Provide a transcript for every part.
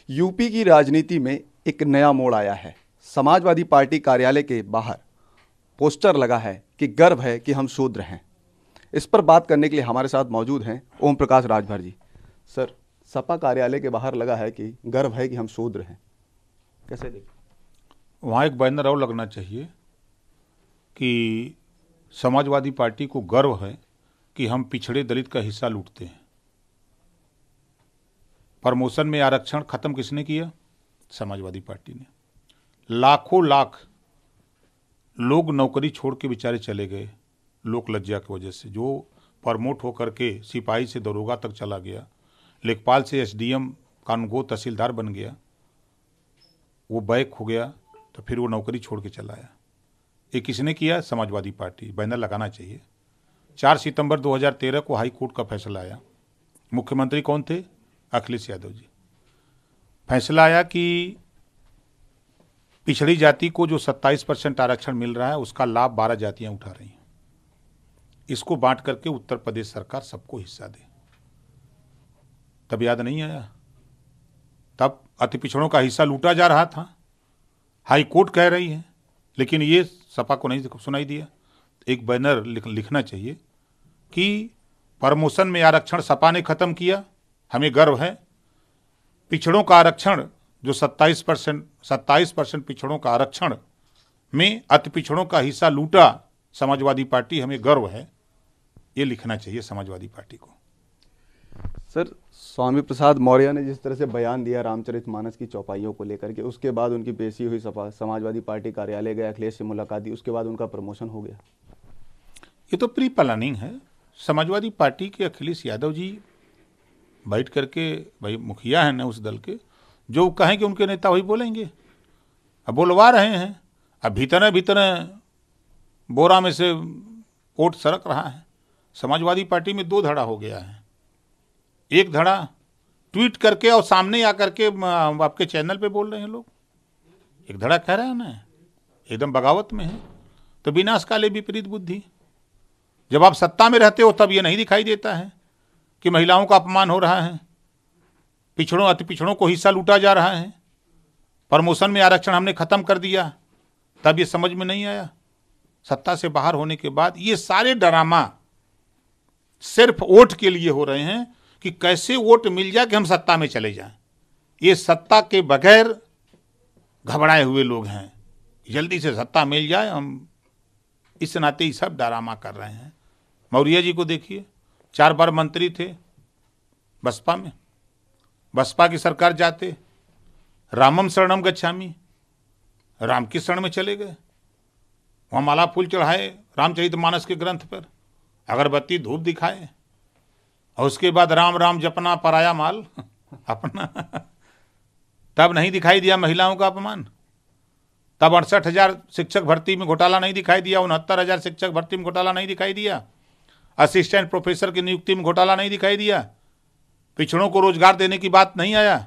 UP की राजनीति में एक नया मोड़ आया है। समाजवादी पार्टी कार्यालय के बाहर पोस्टर लगा है कि गर्व है कि हम शूद्र हैं। इस पर बात करने के लिए हमारे साथ मौजूद हैं ओम प्रकाश राजभर जी। सर, सपा कार्यालय के बाहर लगा है कि गर्व है कि हम शूद्र हैं, कैसे देखें? वहाँ एक बैनर और लगना चाहिए कि समाजवादी पार्टी को गर्व है कि हम पिछड़े दलित का हिस्सा लूटते हैं। प्रमोशन में आरक्षण खत्म किसने किया? समाजवादी पार्टी ने। लाखों लाख लोग नौकरी छोड़ के बेचारे चले गए लोक लज्जा की वजह से। जो प्रमोट होकर के सिपाही से दरोगा तक चला गया, लेखपाल से एसडीएम कानूनगो तहसीलदार बन गया, वो बैक हो गया तो फिर वो नौकरी छोड़ के चला आया। ये किसने किया? समाजवादी पार्टी। बैनर लगाना चाहिए। 4 सितंबर 2013 को हाई कोर्ट का फैसला आया। मुख्यमंत्री कौन थे? अखिलेश यादव जी। फैसला आया कि पिछड़ी जाति को जो 27% आरक्षण मिल रहा है उसका लाभ 12 जातियां उठा रही हैं। इसको बांट करके उत्तर प्रदेश सरकार सबको हिस्सा दे। तब याद नहीं आया? तब अति पिछड़ों का हिस्सा लूटा जा रहा था, हाई कोर्ट कह रही है, लेकिन ये सपा को नहीं सुनाई दिया। एक बैनर लिखना चाहिए कि प्रमोशन में आरक्षण सपा ने खत्म किया, हमें गर्व है। पिछड़ों का आरक्षण जो 27% पिछड़ों का आरक्षण में अति पिछड़ों का हिस्सा लूटा समाजवादी पार्टी, हमें गर्व है। ये लिखना चाहिए समाजवादी पार्टी को। सर, स्वामी प्रसाद मौर्य ने जिस तरह से बयान दिया रामचरितमानस की चौपाइयों को लेकर के, उसके बाद उनकी पेशी हुई, सपा समाजवादी पार्टी कार्यालय गए, अखिलेश से मुलाकात दी, उसके बाद उनका प्रमोशन हो गया। ये तो प्री प्लानिंग है। समाजवादी पार्टी के अखिलेश यादव जी बैठ करके, भाई मुखिया हैं ना उस दल के, जो कहें कि उनके नेता वही बोलेंगे। अब बोलवा रहे हैं, अब भीतर भीतर बोरा में से वोट सरक रहा है। समाजवादी पार्टी में 2 धड़ा हो गया है। एक धड़ा ट्वीट करके और सामने आकर के आपके चैनल पे बोल रहे हैं लोग। एक धड़ा कह रहा है ना एकदम बगावत में है। तो विनाश काले विपरीत बुद्धि। जब आप सत्ता में रहते हो तब ये नहीं दिखाई देता है कि महिलाओं का अपमान हो रहा है, पिछड़ों अति पिछड़ों को हिस्सा लूटा जा रहा है, प्रमोशन में आरक्षण हमने खत्म कर दिया, तब ये समझ में नहीं आया। सत्ता से बाहर होने के बाद ये सारे ड्रामा सिर्फ वोट के लिए हो रहे हैं कि कैसे वोट मिल जाए कि हम सत्ता में चले जाएं। ये सत्ता के बगैर घबराए हुए लोग हैं, जल्दी से सत्ता मिल जाए हम, इस नाते ही सब ड्रामा कर रहे हैं। मौर्य जी को देखिए, 4 बार मंत्री थे बसपा में, बसपा की सरकार जाते रामम शरणम गच्छामि, राम की शरण में चले गए। वहाँ माला फूल चढ़ाए रामचरितमानस के ग्रंथ पर, अगरबत्ती धूप दिखाए, और उसके बाद राम राम जपना पराया माल अपना। तब नहीं दिखाई दिया महिलाओं का अपमान। तब 68,000 शिक्षक भर्ती में घोटाला नहीं दिखाई दिया, 69,000 शिक्षक भर्ती में घोटाला नहीं दिखाई दिया, असिस्टेंट प्रोफेसर की नियुक्ति में घोटाला नहीं दिखाई दिया, पिछड़ों को रोजगार देने की बात नहीं आया।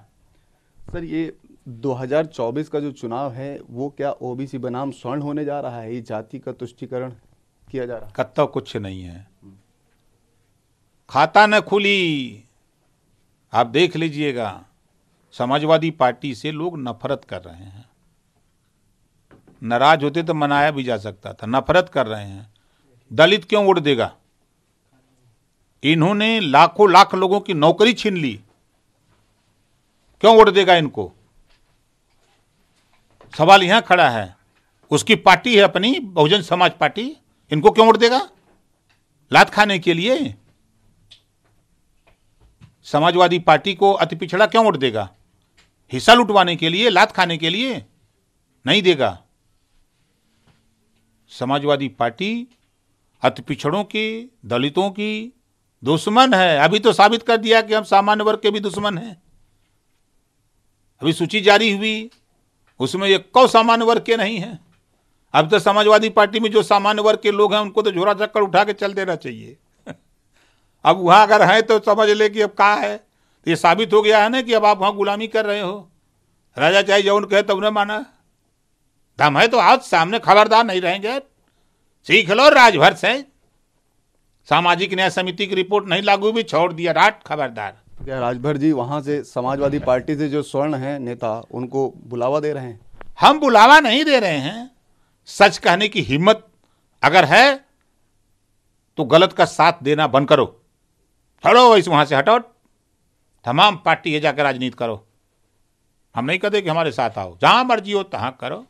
सर, ये 2024 का जो चुनाव है वो क्या ओबीसी बनाम स्वर्ण होने जा रहा है? ये जाति का तुष्टीकरण किया जा रहा है? कत्ता कुछ नहीं है। खाता न खुली, आप देख लीजिएगा। समाजवादी पार्टी से लोग नफरत कर रहे हैं। नाराज होते तो मनाया भी जा सकता था, नफरत कर रहे हैं। दलित क्यों वोट देगा? इन्होंने लाखों लाख लोगों की नौकरी छीन ली, क्यों वोट देगा इनको? सवाल यहां खड़ा है। उसकी पार्टी है अपनी बहुजन समाज पार्टी, इनको क्यों वोट देगा? लात खाने के लिए? समाजवादी पार्टी को अति पिछड़ा क्यों वोट देगा? हिस्सा लुटवाने के लिए, लात खाने के लिए? नहीं देगा। समाजवादी पार्टी अति पिछड़ों की, दलितों की दुश्मन है। अभी तो साबित कर दिया कि हम सामान्य वर्ग के भी दुश्मन हैं। अभी सूची जारी हुई, उसमें एक कौ सामान्य वर्ग के नहीं है। अब तो समाजवादी पार्टी में जो सामान्य वर्ग के लोग हैं उनको तो झोरा चक्कर उठा के चल देना चाहिए। अब वहां अगर है तो समझ ले कि अब कहा है, तो ये साबित हो गया है ना कि अब आप वहां गुलामी कर रहे हो। राजा चाहे जौन कहे तब ने माना। दम है तो आज सामने, खबरदार नहीं रहेंगे। सीख लो राजभर से। सामाजिक न्याय समिति की रिपोर्ट नहीं लागू भी, छोड़ दिया राट, खबरदार। क्या राजभर जी वहां से समाजवादी पार्टी से जो स्वर्ण है नेता उनको बुलावा दे रहे हैं? हम बुलावा नहीं दे रहे हैं। सच कहने की हिम्मत अगर है तो गलत का साथ देना बंद करो। हटो इस वहां से, हटो। तमाम पार्टी है जाकर राजनीति करो। हम नहीं कहते कि हमारे साथ आओ, जहां मर्जी हो तहां करो,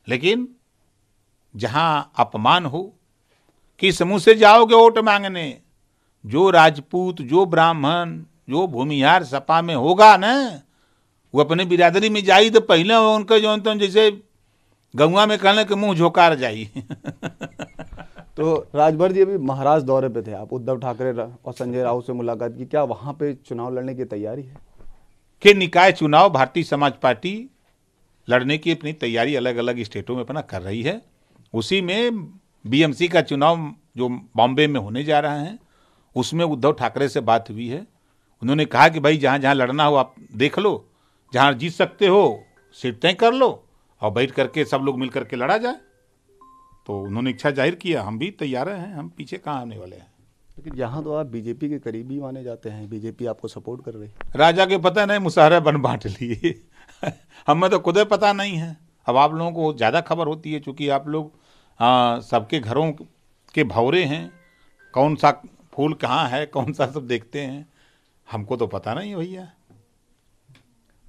लेकिन जहां अपमान हो, किस मुंह से जाओगे वोट मांगने? जो राजपूत, जो ब्राह्मण, जो भूमिहार सपा में होगा ना, वो अपने बिरादरी में जाई तो पहले उनका जो तो जैसे गौवा में कहने के मुंह झोकार जाई। तो राजभर जी अभी महाराष्ट्र दौरे पे थे आप, उद्धव ठाकरे और संजय राउत से मुलाकात की, क्या वहां पे चुनाव लड़ने की तैयारी है? कि निकाय चुनाव भारतीय समाज पार्टी लड़ने की अपनी तैयारी अलग अलग स्टेटों में अपना कर रही है। उसी में बीएमसी का चुनाव जो बॉम्बे में होने जा रहा है, उसमें उद्धव ठाकरे से बात हुई है। उन्होंने कहा कि भाई जहां जहां लड़ना हो आप देख लो, जहां जीत सकते हो सीट तय कर लो और बैठ करके सब लोग मिल करके लड़ा जाए। तो उन्होंने इच्छा जाहिर किया, हम भी तैयार हैं, हम पीछे कहाँ आने वाले हैं। लेकिन यहाँ तो आप बीजेपी के करीबी माने जाते हैं, बीजेपी आपको सपोर्ट कर रही है। राजा के पता नहीं मुसहरा बन बांट लिए। हमें तो खुद पता नहीं है। अब आप लोगों को ज़्यादा खबर होती है, चूँकि आप लोग सबके घरों के भौरे हैं, कौन सा फूल कहाँ है, कौन सा सब देखते हैं। हमको तो पता नहीं है भैया।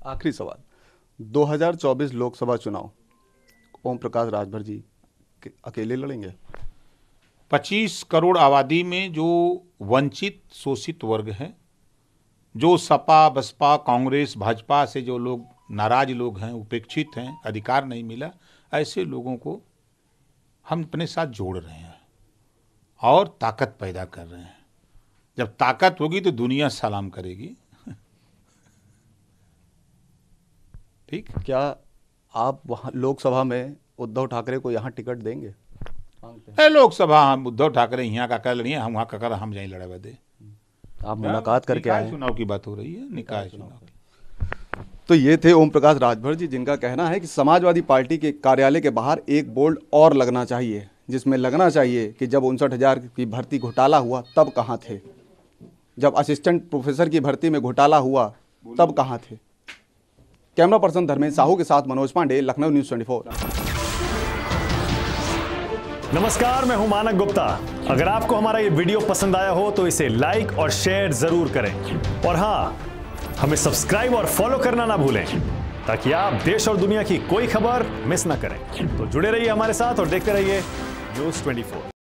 आखिरी सवाल, 2024 लोकसभा चुनाव ओम प्रकाश राजभर जी अकेले लड़ेंगे? 25 करोड़ आबादी में जो वंचित शोषित वर्ग है, जो सपा बसपा कांग्रेस भाजपा से जो लोग नाराज लोग हैं, उपेक्षित हैं, अधिकार नहीं मिला, ऐसे लोगों को हम अपने साथ जोड़ रहे हैं और ताकत पैदा कर रहे हैं। जब ताकत होगी तो दुनिया सलाम करेगी। ठीक। क्या आप वहाँ लोकसभा में उद्धव ठाकरे को यहाँ टिकट देंगे? लोकसभा हम उद्धव ठाकरे यहाँ का कर लड़िए, हम वहाँ का कर, हम जाए लड़े दे। आप मुलाकात करके आए? चुनाव की बात हो रही है, निकाय चुनाव की। तो ये थे ओम प्रकाश राजभर जी, जिनका कहना है कि समाजवादी पार्टी के कार्यालय के बाहर एक बोर्ड और लगना चाहिए, जिसमें लगना चाहिए कि जब 59,000 की भर्ती घोटाला हुआ तब कहाँ थे, जब असिस्टेंट प्रोफेसर की भर्ती में घोटाला हुआ तब कहाँ थे। कैमरा पर्सन धर्मेंद्र साहू के साथ मनोज पांडे, लखनऊ न्यूज़ 24। नमस्कार, मैं हूं मानक गुप्ता। अगर आपको हमारा ये वीडियो पसंद आया हो तो इसे लाइक और शेयर जरूर करें, और हां, हमें सब्सक्राइब और फॉलो करना ना भूलें, ताकि आप देश और दुनिया की कोई खबर मिस ना करें। तो जुड़े रहिए हमारे साथ और देखते रहिए न्यूज़ 24।